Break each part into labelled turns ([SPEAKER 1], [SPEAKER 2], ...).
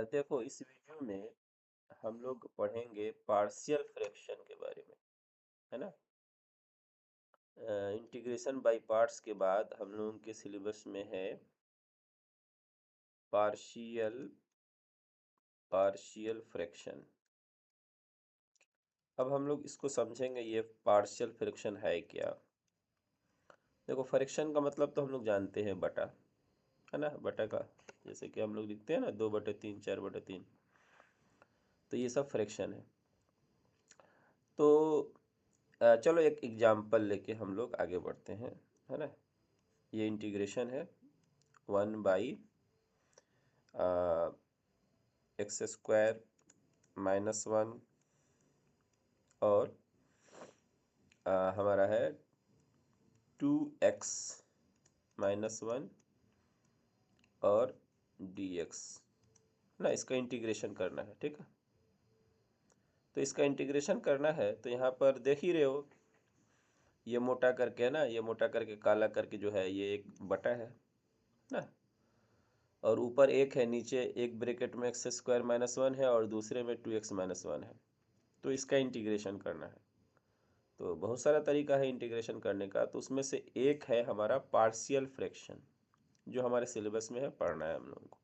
[SPEAKER 1] देखो इस वीडियो में हम लोग पढ़ेंगे पार्शियल फ्रैक्शन के बारे में, है ना। इंटीग्रेशन बाय पार्ट्स के बाद हम लोगों के सिलेबस में है पार्शियल पार्शियल फ्रैक्शन। अब हम लोग इसको समझेंगे, ये पार्शियल फ्रैक्शन है क्या। देखो फ्रैक्शन का मतलब तो हम लोग जानते हैं बटा, है ना, बटा का। जैसे कि हम लोग लिखते हैं ना 2/3 4/3, तो ये सब फ्रैक्शन है। तो चलो एक एग्जाम्पल लेके हम लोग आगे बढ़ते हैं, है ना। ये इंटीग्रेशन है 1/(x²-1) और हमारा है 2x-1 और dx ना। इसका इंटीग्रेशन करना है, ठीक है। तो इसका इंटीग्रेशन करना है तो यहाँ पर देख ही रहे हो, ये मोटा करके है ना, ये मोटा करके काला करके जो है ये एक बटा है ना। और ऊपर एक है, नीचे एक ब्रैकेट में x²-1 है और दूसरे में 2x-1 है। तो इसका इंटीग्रेशन करना है। तो बहुत सारा तरीका है इंटीग्रेशन करने का, तो उसमें से एक है हमारा पार्शियल फ्रैक्शन, जो हमारे सिलेबस में है, पढ़ना है हम लोगों को।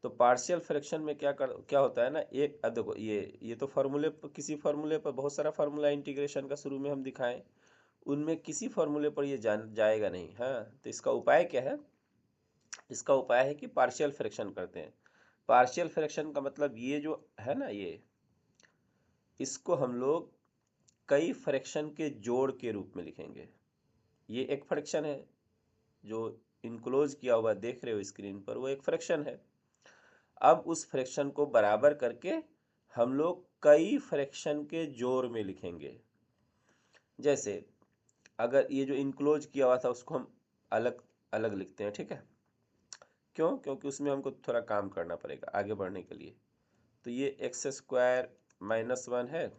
[SPEAKER 1] तो पार्शियल फ्रैक्शन में क्या होता है ना, एक देखो ये तो फार्मूले पर, किसी फार्मूले पर बहुत सारा फार्मूला इंटीग्रेशन का शुरू में हम दिखाएं, उनमें किसी फार्मूले पर ये जाएगा नहीं। हाँ, तो इसका उपाय क्या है। इसका उपाय है कि पार्शियल फ्रैक्शन करते हैं। पार्शियल फ्रैक्शन का मतलब ये जो है ना, ये इसको हम लोग कई फ्रैक्शन के जोड़ के रूप में लिखेंगे। ये एक फ्रैक्शन है जो इनक्लोज किया हुआ देख रहे हो स्क्रीन पर, वो एक फ्रैक्शन है। अब उस फ्रैक्शन को बराबर करके हम लोग कई फ्रैक्शन के जोड़ में लिखेंगे। जैसे अगर ये जो इनक्लोज किया हुआ था उसको हम अलग अलग लिखते हैं, ठीक है। क्यों? क्योंकि उसमें हमको थोड़ा काम करना पड़ेगा आगे बढ़ने के लिए। तो ये x²-1 है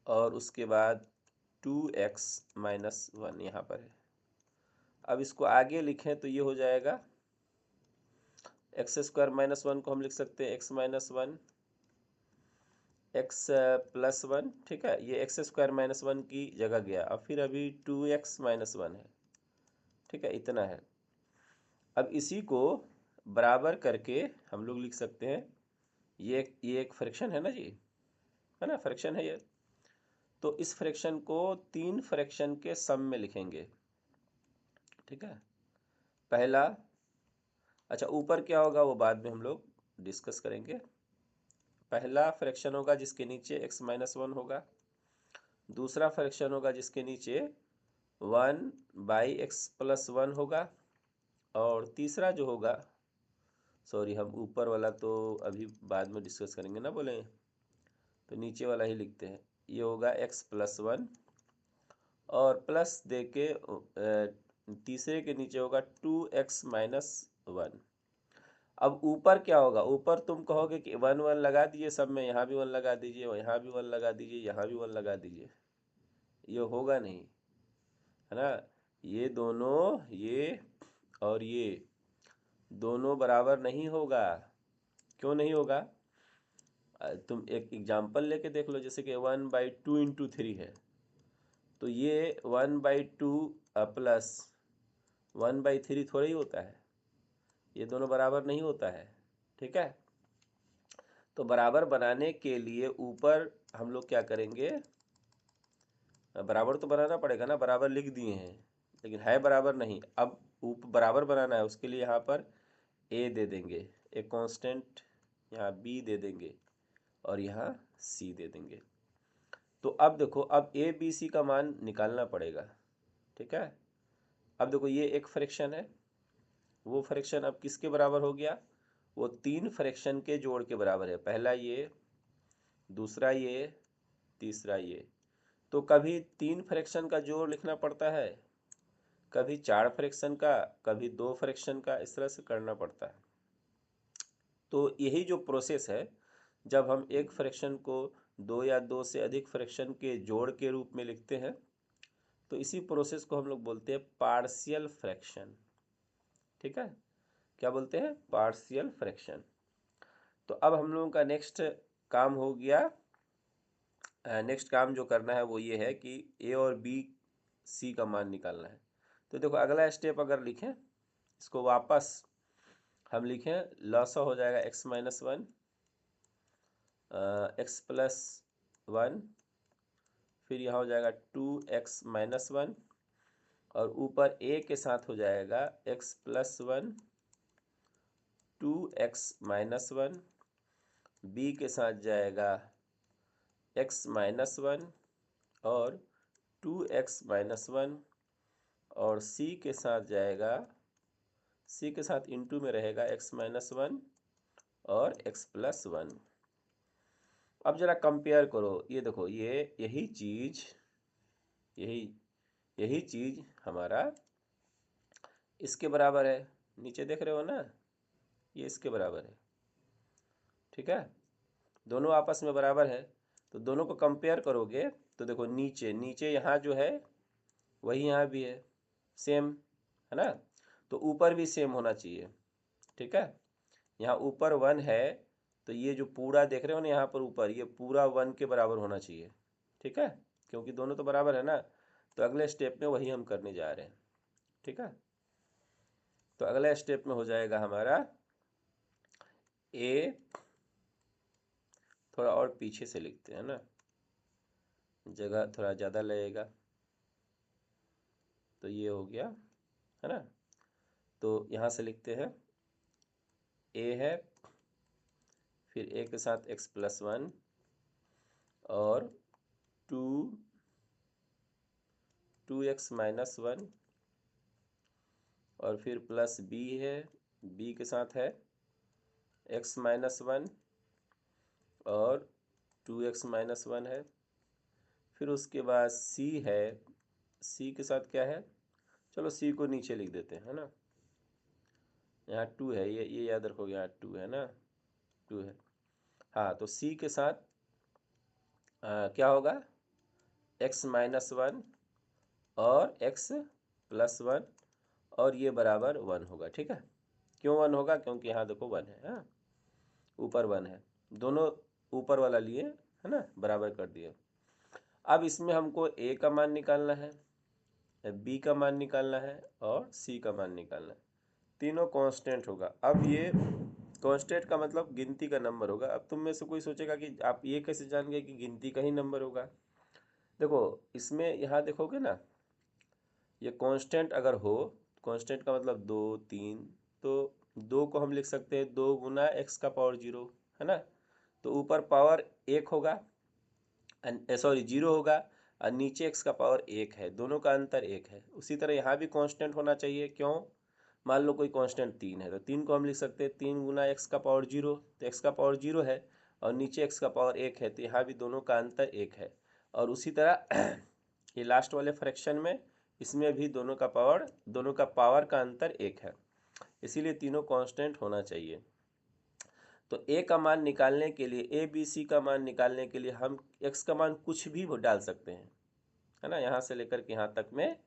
[SPEAKER 1] और उसके बाद 2x-1 यहाँ पर है। अब इसको आगे लिखें तो ये हो जाएगा x²-1 को हम लिख सकते हैं x-1 x+1, ठीक है। ये x²-1 की जगह गया, अब फिर अभी 2x-1 है, ठीक है, इतना है। अब इसी को बराबर करके हम लोग लिख सकते हैं, ये एक फ्रैक्शन है ना जी, है ना, फ्रैक्शन है ये। तो इस फ्रैक्शन को 3 फ्रैक्शन के सम में लिखेंगे, ठीक है। पहला, अच्छा ऊपर क्या होगा वो बाद में हम लोग डिस्कस करेंगे। पहला फ्रैक्शन होगा जिसके नीचे x-1 होगा। दूसरा फ्रैक्शन होगा जिसके नीचे 1/(x+1) होगा। और तीसरा जो होगा, सॉरी हम ऊपर वाला तो अभी बाद में डिस्कस करेंगे ना, बोले तो नीचे वाला ही लिखते हैं। ये होगा x+1 और प्लस दे के तीसरे के नीचे होगा 2x-1। अब ऊपर क्या होगा, ऊपर तुम कहोगे कि 1 लगा दीजिए सब में, यहाँ भी 1 लगा दीजिए, यहाँ भी 1 लगा दीजिए, यहाँ भी 1 लगा दीजिए। ये होगा नहीं, है ना। ये दोनों, ये और ये दोनों बराबर नहीं होगा। क्यों नहीं होगा? तुम एक एग्जाम्पल लेके देख लो, जैसे कि 1/2 × 3 है, तो ये 1/2 प्लस 1/3 थोड़ा ही होता है, ये दोनों बराबर नहीं होता है, ठीक है। तो बराबर बनाने के लिए ऊपर हम लोग क्या करेंगे, बराबर तो बनाना पड़ेगा ना, बराबर लिख दिए हैं लेकिन है बराबर नहीं। अब बराबर बनाना है, उसके लिए यहाँ पर a दे देंगे, एक कांस्टेंट, यहाँ b दे देंगे और यहाँ c दे देंगे। तो अब देखो, अब a b c का मान निकालना पड़ेगा, ठीक है। अब देखो ये एक फ्रैक्शन है, वो फ्रैक्शन अब किसके बराबर हो गया, वो 3 फ्रैक्शन के जोड़ के बराबर है। पहला ये, दूसरा ये, तीसरा ये। तो कभी 3 फ्रैक्शन का जोड़ लिखना पड़ता है, कभी 4 फ्रैक्शन का, कभी 2 फ्रैक्शन का, इस तरह से करना पड़ता है। तो यही जो प्रोसेस है, जब हम एक फ्रैक्शन को 2 या 2 से अधिक फ्रैक्शन के जोड़ के रूप में लिखते हैं, तो इसी प्रोसेस को हम लोग बोलते हैं पार्शियल फ्रैक्शन, ठीक है। क्या बोलते हैं, पार्शियल फ्रैक्शन। तो अब हम लोगों का नेक्स्ट काम हो गया, नेक्स्ट काम जो करना है वो ये है कि ए और बी सी का मान निकालना है। तो देखो अगला स्टेप अगर लिखें, इसको वापस हम लिखें, लॉसा हो जाएगा x minus one, x plus one, फिर यहाँ हो जाएगा 2x माइनस वन, और ऊपर a के साथ हो जाएगा x plus one, 2x minus one, b के साथ जाएगा x माइनस वन और 2x माइनस वन, और c के साथ जाएगा, c के साथ इंटू में रहेगा x माइनस वन और x प्लस वन। अब जरा कंपेयर करो, ये देखो ये यही चीज हमारा इसके बराबर है, नीचे देख रहे हो ना, ये इसके बराबर है, ठीक है, दोनों आपस में बराबर है। तो दोनों को कंपेयर करोगे तो देखो नीचे यहाँ जो है वही यहाँ भी है, सेम है ना, तो ऊपर भी सेम होना चाहिए, ठीक है। यहाँ ऊपर वन है तो ये जो पूरा देख रहे हो ना यहाँ पर ऊपर, ये पूरा वन के बराबर होना चाहिए, ठीक है, क्योंकि दोनों तो बराबर है ना। तो अगले स्टेप में वही हम करने जा रहे हैं, ठीक है। तो अगले स्टेप में हो जाएगा हमारा ए, थोड़ा और पीछे से लिखते हैं ना, जगह थोड़ा ज़्यादा लगेगा, तो ये हो गया है ना। तो यहाँ से लिखते हैं ए है, फिर ए के साथ x प्लस वन और 2x माइनस वन, और फिर प्लस b है, b के साथ है x माइनस वन और 2x माइनस वन है, फिर उसके बाद c है, c के साथ क्या है, चलो c को नीचे लिख देते हैं, है ना, यहाँ 2 है, ये याद रखोगे, यहाँ 2 है ना, 2 है, हाँ। तो c के साथ क्या होगा, x माइनस वन और x प्लस वन, और ये बराबर वन होगा, ठीक है। क्यों वन होगा, क्योंकि यहाँ देखो वन है, हाँ, ऊपर वन है, दोनों ऊपर वाला लिए है ना, बराबर कर दिए। अब इसमें हमको a का मान निकालना है, b का मान निकालना है और c का मान निकालना है, तीनों कांस्टेंट होगा। अब ये कांस्टेंट का मतलब गिनती का नंबर होगा। अब तुम में से कोई सोचेगा कि आप ये कैसे जान गए कि गिनती का ही नंबर होगा। देखो इसमें यहाँ देखोगे ना, ये कांस्टेंट अगर हो, कांस्टेंट का मतलब 2 3, तो 2 को हम लिख सकते हैं 2 गुना x का पावर 0, है ना। तो ऊपर पावर 1 होगा, सॉरी 0 होगा, और नीचे x का पावर 1 है, दोनों का अंतर 1 है। उसी तरह यहाँ भी कांस्टेंट होना चाहिए, क्यों, मान लो कोई कांस्टेंट 3 है, तो 3 को हम लिख सकते हैं 3 गुना x का पावर 0, तो x का पावर 0 है और नीचे x का पावर 1 है, तो यहाँ भी दोनों का अंतर 1 है। और उसी तरह ये लास्ट वाले फ्रैक्शन में, इसमें भी दोनों का पावर का अंतर 1 है, इसीलिए तीनों कांस्टेंट होना चाहिए। तो a का मान निकालने के लिए, a b c का मान निकालने के लिए हम x का मान कुछ भी डाल सकते हैं, है ना, यहाँ से लेकर के यहाँ तक में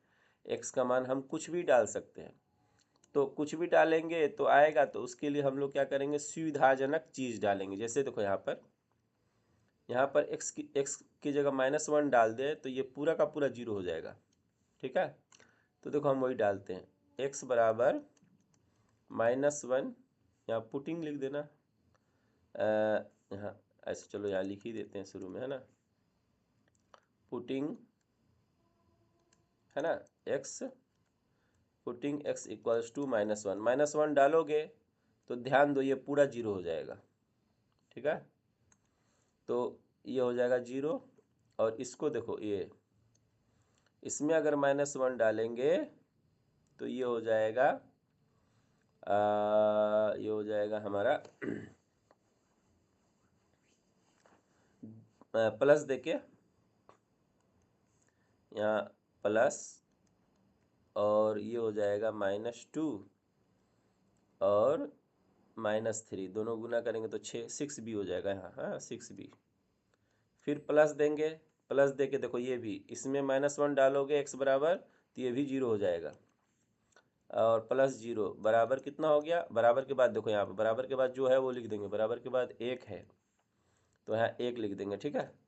[SPEAKER 1] x का मान हम कुछ भी डाल सकते हैं। तो कुछ भी डालेंगे तो आएगा, तो उसके लिए हम लोग क्या करेंगे, सुविधाजनक चीज़ डालेंगे। जैसे देखो यहाँ पर x की जगह -1 डाल दे तो ये पूरा का पूरा 0 हो जाएगा, ठीक है। तो देखो हम वही डालते हैं, x बराबर -1, यहाँ पुटिंग लिख देना, यहाँ ऐसे, चलो यहाँ लिख ही देते हैं शुरू में, है ना, पुटिंग, है ना, पुटिंग x इक्वल्स टू -1 डालोगे तो ध्यान दो ये पूरा 0 हो जाएगा, ठीक है। तो ये हो जाएगा 0, और इसको देखो, ये इसमें अगर -1 डालेंगे तो ये हो जाएगा हमारा प्लस देके, यहाँ प्लस, और ये हो जाएगा -2 और -3, दोनों गुना करेंगे तो 6 भी हो जाएगा यहाँ, हाँ 6b। फिर प्लस देंगे, प्लस देके देखो ये भी, इसमें -1 डालोगे x बराबर तो ये भी 0 हो जाएगा। और प्लस 0 बराबर कितना हो गया, बराबर के बाद देखो यहाँ पे बराबर के बाद जो है वो लिख देंगे, बराबर के बाद 1 है तो यहाँ 1 लिख देंगे, ठीक है।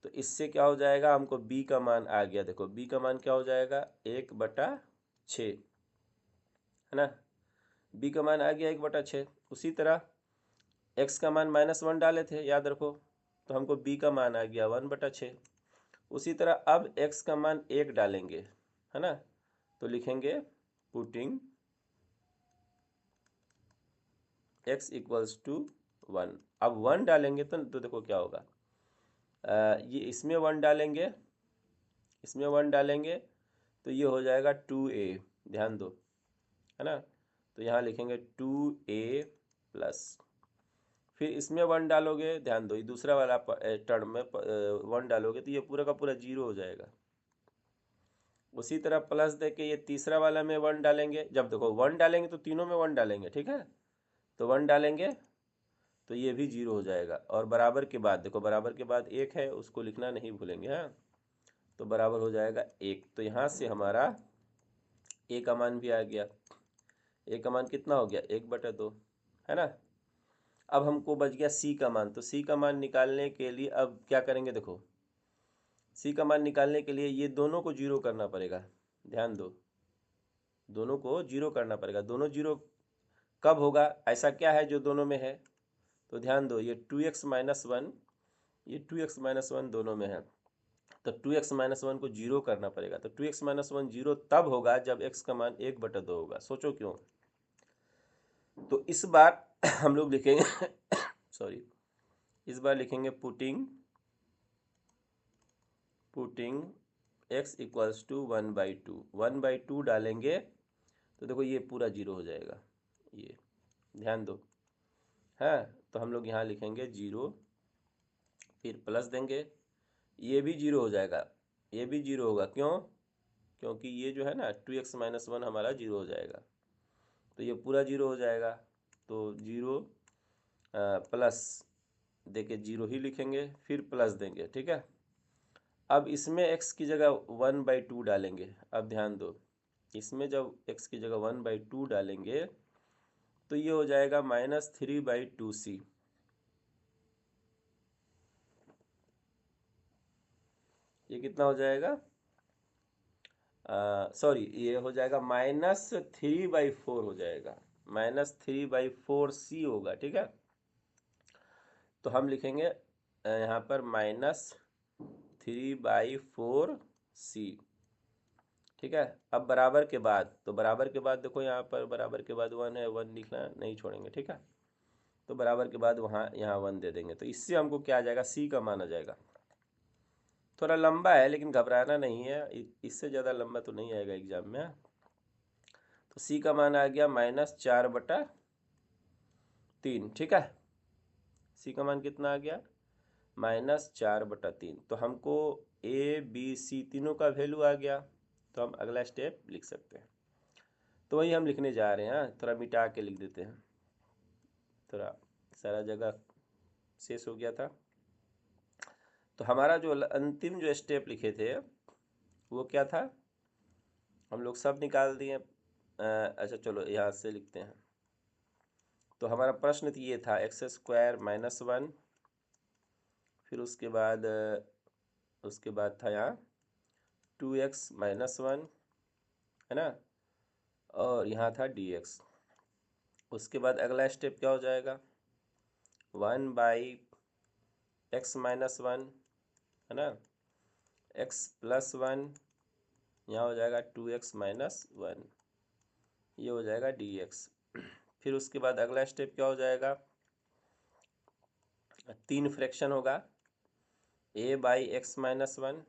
[SPEAKER 1] तो इससे क्या हो जाएगा, हमको b का मान आ गया, देखो b का मान क्या हो जाएगा 1/6, है ना। b का मान आ गया 1/6। उसी तरह x का मान -1 डाले थे, याद रखो, तो हमको b का मान आ गया 1/6। उसी तरह अब x का मान 1 डालेंगे, है ना, तो लिखेंगे पुटिंग x इक्वल्स टू 1। अब 1 डालेंगे तो देखो क्या होगा, ये इसमें 1 डालेंगे, इसमें 1 डालेंगे तो ये हो जाएगा 2a, ध्यान दो, है ना। तो यहाँ लिखेंगे 2a प्लस, फिर इसमें 1 डालोगे, ध्यान दो, ये दूसरा वाला टर्म में 1 डालोगे तो ये पूरा का पूरा 0 हो जाएगा। उसी तरह प्लस दे के ये तीसरा वाला में 1 डालेंगे, जब देखो 1 डालेंगे तो तीनों में 1 डालेंगे, ठीक है। तो 1 डालेंगे तो ये भी 0 हो जाएगा। और बराबर के बाद देखो, बराबर के बाद 1 है, उसको लिखना नहीं भूलेंगे, हाँ। तो बराबर हो जाएगा 1। तो यहाँ से हमारा a का मान भी आ गया, a का मान कितना हो गया 1/2, है ना। अब हमको बच गया c का मान, तो c का मान निकालने के लिए अब क्या करेंगे, देखो c का मान निकालने के लिए ये दोनों को 0 करना पड़ेगा, ध्यान दो, दोनों को 0 करना पड़ेगा। दोनों 0 कब होगा, ऐसा क्या है जो दोनों में है, तो ध्यान दो, ये 2x - 1, ये 2x - 1 दोनों में है, तो 2x - 1 को 0 करना पड़ेगा। तो 2x - 1 0 तब होगा जब x का मान 1/2 होगा। सोचो क्यों। तो इस बार हम लोग लिखेंगे सॉरी, इस बार लिखेंगे पुटिंग x इक्वल्स टू 1/2, 1/2 डालेंगे तो देखो ये पूरा 0 हो जाएगा, ये ध्यान दो, है। तो हम लोग यहाँ लिखेंगे 0, फिर प्लस देंगे, ये भी 0 हो जाएगा, ये भी 0 होगा, क्यों, क्योंकि ये जो है ना 2x - 1 हमारा 0 हो जाएगा, तो ये पूरा 0 हो जाएगा। तो 0 प्लस देके 0 ही लिखेंगे, फिर प्लस देंगे, ठीक है। अब इसमें x की जगह 1/2 डालेंगे। अब ध्यान दो, इसमें जब x की जगह 1/2 डालेंगे तो ये हो जाएगा -3/2c, ये कितना हो जाएगा, सॉरी, ये हो जाएगा -3/4 हो जाएगा, -3/4c होगा, ठीक है। तो हम लिखेंगे यहाँ पर -3/4c, ठीक है। अब बराबर के बाद, तो बराबर के बाद देखो यहाँ पर बराबर के बाद 1 है, 1 लिखना नहीं छोड़ेंगे, ठीक है। तो बराबर के बाद वहाँ यहाँ 1 दे देंगे, तो इससे हमको क्या आ जाएगा, c का मान आ जाएगा। थोड़ा लंबा है लेकिन घबराना नहीं है, इससे ज़्यादा लंबा तो नहीं आएगा एग्जाम में। तो c का मान आ गया -4/3, ठीक है। c का मान कितना आ गया, -4/3। तो हमको a b c तीनों का वैल्यू आ गया, तो हम अगला स्टेप लिख सकते हैं। तो वही हम लिखने जा रहे हैं, थोड़ा मिटा के लिख देते हैं, थोड़ा सारा जगह शेष हो गया था। तो हमारा जो अंतिम जो स्टेप लिखे थे वो क्या था, हम लोग सब निकाल दिए। अच्छा चलो यहाँ से लिखते हैं। तो हमारा प्रश्न तो ये था x² - 1, फिर उसके बाद था यहाँ 2x - 1, है ना, और यहाँ था dx। उसके बाद अगला स्टेप क्या हो जाएगा, 1/x - 1, है ना, x + 1, यहाँ हो जाएगा 2x - 1, ये हो जाएगा dx। फिर उसके बाद अगला स्टेप क्या हो जाएगा, 3 फ्रैक्शन होगा, a/x - 1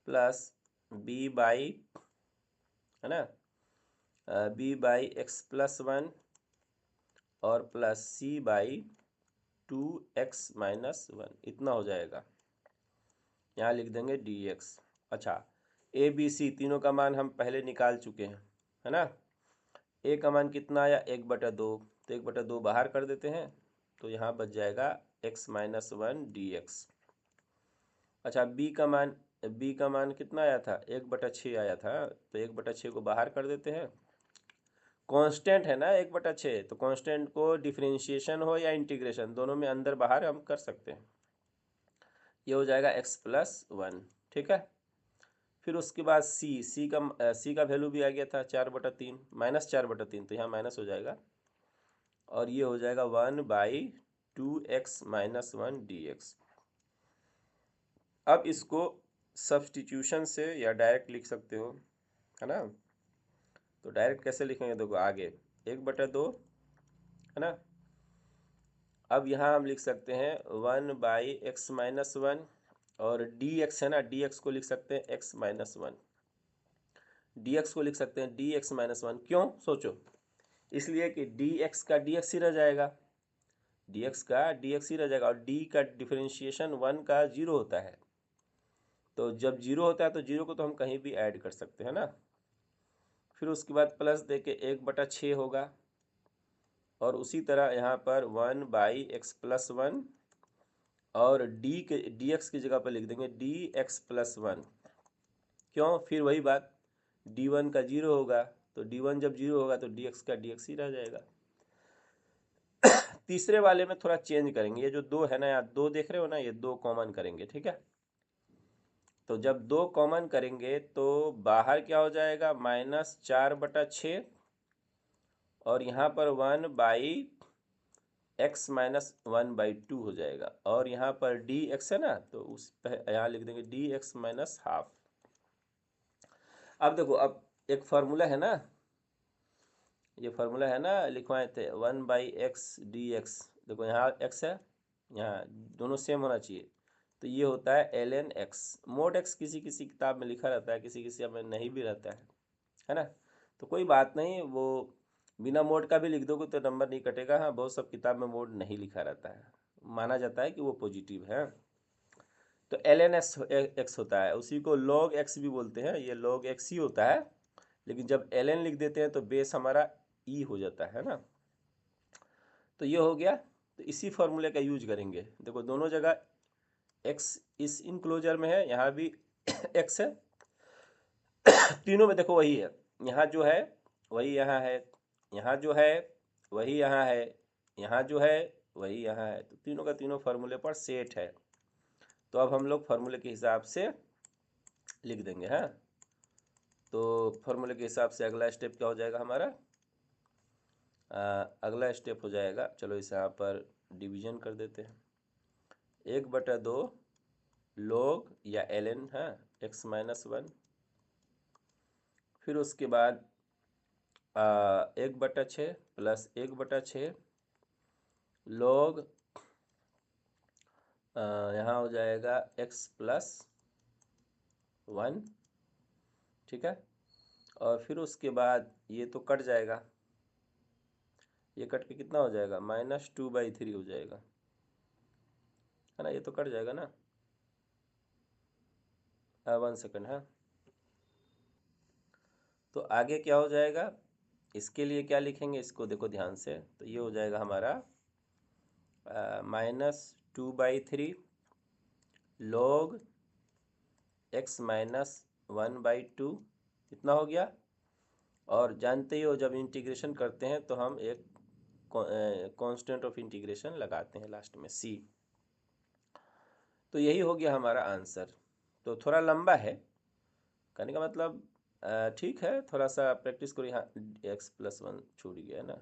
[SPEAKER 1] प्लस b/, है ना, b/x + 1 और प्लस c/2x - 1, इतना हो जाएगा। यहाँ लिख देंगे dx। अच्छा, a b c तीनों का मान हम पहले निकाल चुके हैं, है ना। a का मान कितना आया 1/2, तो 1/2 बाहर कर देते हैं, तो यहाँ बच जाएगा x - 1 dx। अच्छा, b का मान बी का मान कितना आया था, 1/6 आया था, तो 1/6 को बाहर कर देते हैं। कांस्टेंट है ना 1/6, तो कांस्टेंट को डिफरेंशिएशन हो या इंटीग्रेशन, दोनों में अंदर बाहर हम कर सकते हैं। ये हो जाएगा x+1, ठीक है। फिर उसके बाद सी का वैल्यू भी आ गया था 4/3, -4/3, तो यहाँ माइनस हो जाएगा, और ये हो जाएगा 1/2x-1 dx। अब इसको सब्स्टिट्यूशन से या डायरेक्ट लिख सकते हो, है ना। तो डायरेक्ट कैसे लिखेंगे, देखो आगे 1/2 है ना। अब यहाँ हम लिख सकते हैं 1/x-1, और dx है ना, dx को लिख सकते हैं x-1, dx को लिख सकते हैं dx-1। क्यों, सोचो, इसलिए कि dx का dx ही रह जाएगा, dx का dx ही रह जाएगा, और d का डिफरेंशिएशन 1 का 0 होता है, तो जब 0 होता है तो 0 को तो हम कहीं भी ऐड कर सकते हैं ना। फिर उसके बाद प्लस दे के 1/6 होगा, और उसी तरह यहाँ पर 1/x+1, और dx की जगह पर लिख देंगे dx+1। क्यों, फिर वही बात, d1 का 0 होगा, तो d1 जब 0 होगा तो dx का dx ही रह जाएगा। तीसरे वाले में थोड़ा चेंज करेंगे, ये जो 2 है ना, यहाँ 2 देख रहे हो ना, ये 2 कॉमन करेंगे, ठीक है। तो जब 2 कॉमन करेंगे तो बाहर क्या हो जाएगा, -4/6, और यहाँ पर 1/x-1/2 हो जाएगा, और यहाँ पर dx है ना, तो उस पर यहाँ लिख देंगे dx-1/2। अब देखो, अब एक फार्मूला है ना, ये फार्मूला है ना, लिखवाए थे 1/x/dx। देखो यहाँ x है, यहाँ दोनों सेम होना चाहिए, तो ये होता है ln x। मोड x किसी किसी किताब में लिखा रहता है, किसी किसी में नहीं भी रहता है ना। तो कोई बात नहीं, वो बिना मोड का भी लिख दोगे तो नंबर नहीं कटेगा। हाँ, बहुत सब किताब में मोड नहीं लिखा रहता है, माना जाता है कि वो पॉजिटिव है। तो ln x होता है, उसी को log x भी बोलते हैं, ये log x ही होता है, लेकिन जब ln लिख देते हैं तो बेस हमारा e हो जाता है ना। तो ये हो गया, तो इसी फॉर्मूले का यूज करेंगे। देखो दोनों जगह x इस इनक्लोजर में है, यहाँ भी x है, तीनों में देखो वही है, यहाँ जो है वही यहाँ है, यहाँ जो है वही यहाँ है, यहाँ जो है वही यहाँ है, तो तीनों का तीनों फार्मूले पर सेट है। तो अब हम लोग फार्मूले के हिसाब से लिख देंगे। हाँ, तो फार्मूले के हिसाब से अगला स्टेप क्या हो जाएगा हमारा, अगला स्टेप हो जाएगा, चलो इसे यहाँ पर डिवीजन कर देते हैं, 1/2 log या ln है x-1, फिर उसके बाद 1/6 प्लस 1/6 log यहाँ हो जाएगा x+1, ठीक है। और फिर उसके बाद ये तो कट जाएगा, ये कट के कितना हो जाएगा, -2/3 हो जाएगा, है ना, ये तो कट जाएगा ना। 1 सेकंड है, तो आगे क्या हो जाएगा, इसके लिए क्या लिखेंगे, इसको देखो ध्यान से, तो ये हो जाएगा हमारा -2/3 log x-1/2, इतना हो गया। और जानते ही हो जब इंटीग्रेशन करते हैं तो हम एक कांस्टेंट ऑफ इंटीग्रेशन लगाते हैं लास्ट में, c। तो यही हो गया हमारा आंसर। तो थोड़ा लंबा है, कहने का मतलब ठीक है, थोड़ा सा प्रैक्टिस करो। यहाँ x+1 छूट गया ना।